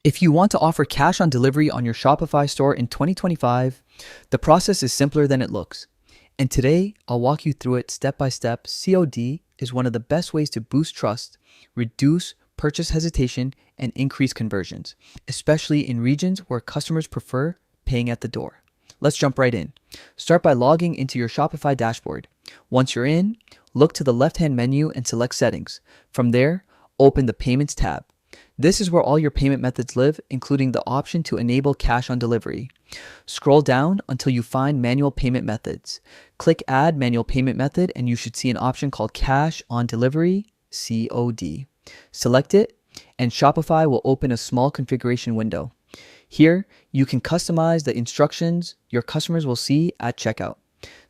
If you want to offer cash on delivery on your Shopify store in 2025, the process is simpler than it looks. And today, I'll walk you through it step by step. COD is one of the best ways to boost trust, reduce purchase hesitation, and increase conversions, especially in regions where customers prefer paying at the door. Let's jump right in. Start by logging into your Shopify dashboard. Once you're in, look to the left-hand menu and select Settings. From there, open the Payments tab. This is where all your payment methods live, including the option to enable cash on delivery. Scroll down until you find Manual Payment Methods. Click Add Manual Payment Method and you should see an option called Cash on Delivery, COD. Select it and Shopify will open a small configuration window. Here, you can customize the instructions your customers will see at checkout.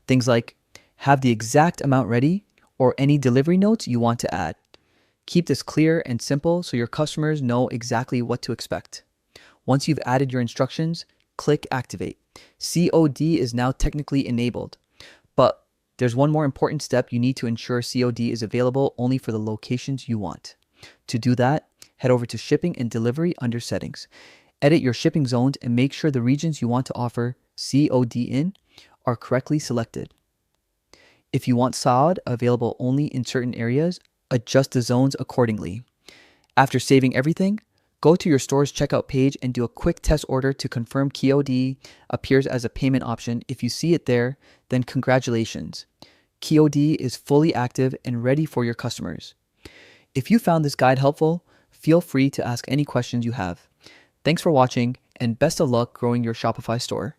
Things like have the exact amount ready or any delivery notes you want to add. Keep this clear and simple so your customers know exactly what to expect. Once you've added your instructions, click Activate. COD is now technically enabled, but there's one more important step. You need to ensure COD is available only for the locations you want. To do that, head over to Shipping and Delivery under Settings. Edit your shipping zones and make sure the regions you want to offer COD in are correctly selected. If you want SOD available only in certain areas, adjust the zones accordingly. After saving everything, go to your store's checkout page and do a quick test order to confirm COD appears as a payment option. If you see it there, then congratulations. COD is fully active and ready for your customers. If you found this guide helpful, feel free to ask any questions you have. Thanks for watching and best of luck growing your Shopify store.